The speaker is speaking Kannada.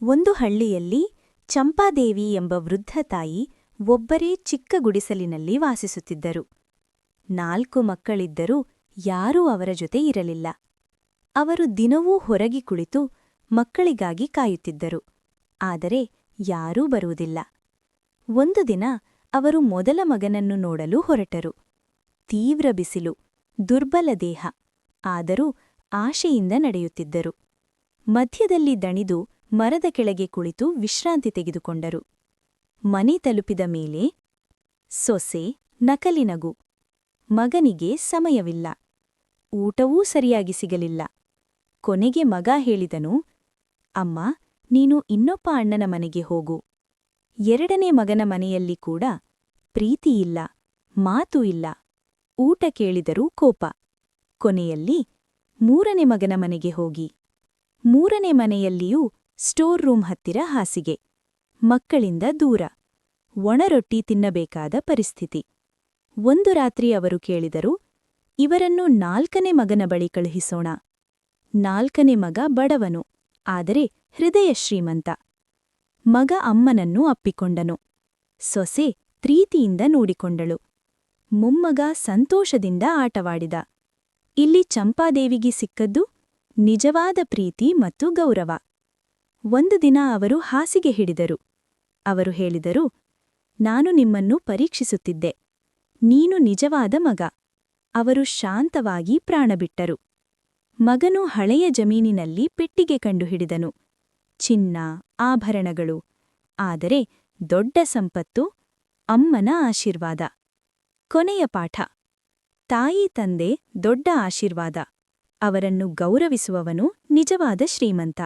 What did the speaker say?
ಒಂದು ಹಳ್ಳಿಯಲ್ಲಿ ಚಂಪಾದೇವಿ ಎಂಬ ವೃದ್ಧ ತಾಯಿ ಒಬ್ಬರೇ ಚಿಕ್ಕ ಗುಡಿಸಲಿನಲ್ಲಿ ವಾಸಿಸುತ್ತಿದ್ದರು. 4 ಮಕ್ಕಳಿದ್ದರೂ ಯಾರೂ ಅವರ ಜೊತೆ ಇರಲಿಲ್ಲ. ಅವರು ದಿನವೂ ಹೊರಗೆ ಕುಳಿತು ಮಕ್ಕಳಿಗಾಗಿ ಕಾಯುತ್ತಿದ್ದರು. ಆದರೆ ಯಾರೂ ಬರುವುದಿಲ್ಲ. ಒಂದು ದಿನ ಅವರು ಮೊದಲ ಮಗನನ್ನು ನೋಡಲು ಹೊರಟರು. ತೀವ್ರ ಬಿಸಿಲು, ದುರ್ಬಲ ದೇಹ, ಆದರೂ ಆಶೆಯಿಂದ ನಡೆಯುತ್ತಿದ್ದರು. ಮಧ್ಯದಲ್ಲಿ ದಣಿದು ಮರದ ಕೆಳಗೆ ಕುಳಿತು ವಿಶ್ರಾಂತಿ ತೆಗೆದುಕೊಂಡರು. ಮನೆ ತಲುಪಿದ ಮೇಲೆ ಸೊಸೆ ನಕಲಿ ನಗು. ಮಗನಿಗೆ ಸಮಯವಿಲ್ಲ. ಊಟವೂ ಸರಿಯಾಗಿ ಸಿಗಲಿಲ್ಲ. ಕೊನೆಗೆ ಮಗ ಹೇಳಿದನು, ಅಮ್ಮ, ನೀನು ಇನ್ನೊಬ್ಬ ಅಣ್ಣನ ಮನೆಗೆ ಹೋಗು. 2ನೇ ಮಗನ ಮನೆಯಲ್ಲಿ ಕೂಡ ಪ್ರೀತಿಯಿಲ್ಲ, ಮಾತೂ ಇಲ್ಲ. ಊಟ ಕೇಳಿದರೂ ಕೋಪ. ಕೊನೆಯಲ್ಲಿ 3ನೇ ಮಗನ ಮನೆಗೆ ಹೋಗಿ. 3ನೇ ಮನೆಯಲ್ಲಿಯೂ ಸ್ಟೋರ್ ರೂಮ್ ಹತ್ತಿರ ಹಾಸಿಗೆ, ಮಕ್ಕಳಿಂದ ದೂರ, ಒಣರೊಟ್ಟಿ ತಿನ್ನಬೇಕಾದ ಪರಿಸ್ಥಿತಿ. ಒಂದು ರಾತ್ರಿ ಅವರು ಕೇಳಿದರು, ಇವರನ್ನು 4ನೇ ಮಗನ ಬಳಿ ಕಳುಹಿಸೋಣ. 4ನೇ ಮಗ ಬಡವನು, ಆದರೆ ಹೃದಯ ಶ್ರೀಮಂತ. ಮಗ ಅಮ್ಮನನ್ನು ಅಪ್ಪಿಕೊಂಡನು. ಸೊಸೆ ಪ್ರೀತಿಯಿಂದ ನೋಡಿಕೊಂಡಳು. ಮೊಮ್ಮಗ ಸಂತೋಷದಿಂದ ಆಟವಾಡಿದ. ಇಲ್ಲಿ ಚಂಪಾದೇವಿಗೆ ಸಿಕ್ಕದ್ದು ನಿಜವಾದ ಪ್ರೀತಿ ಮತ್ತು ಗೌರವ. ಒಂದು ದಿನ ಅವರು ಹಾಸಿಗೆ ಹಿಡಿದರು. ಅವರು ಹೇಳಿದರು, ನಾನು ನಿಮ್ಮನ್ನು ಪರೀಕ್ಷಿಸುತ್ತಿದ್ದೆ. ನೀನು ನಿಜವಾದ ಮಗ. ಅವರು ಶಾಂತವಾಗಿ ಪ್ರಾಣಬಿಟ್ಟರು. ಮಗನು ಹಳೆಯ ಜಮೀನಿನಲ್ಲಿ ಪೆಟ್ಟಿಗೆ ಕಂಡುಹಿಡಿದನು. ಚಿನ್ನ, ಆಭರಣಗಳು. ಆದರೆ ದೊಡ್ಡ ಸಂಪತ್ತು ಅಮ್ಮನ ಆಶೀರ್ವಾದ. ಕೊನೆಯ ಪಾಠ: ತಾಯಿ ತಂದೆ ದೊಡ್ಡ ಆಶೀರ್ವಾದ. ಅವರನ್ನು ಗೌರವಿಸುವವನು ನಿಜವಾದ ಶ್ರೀಮಂತ.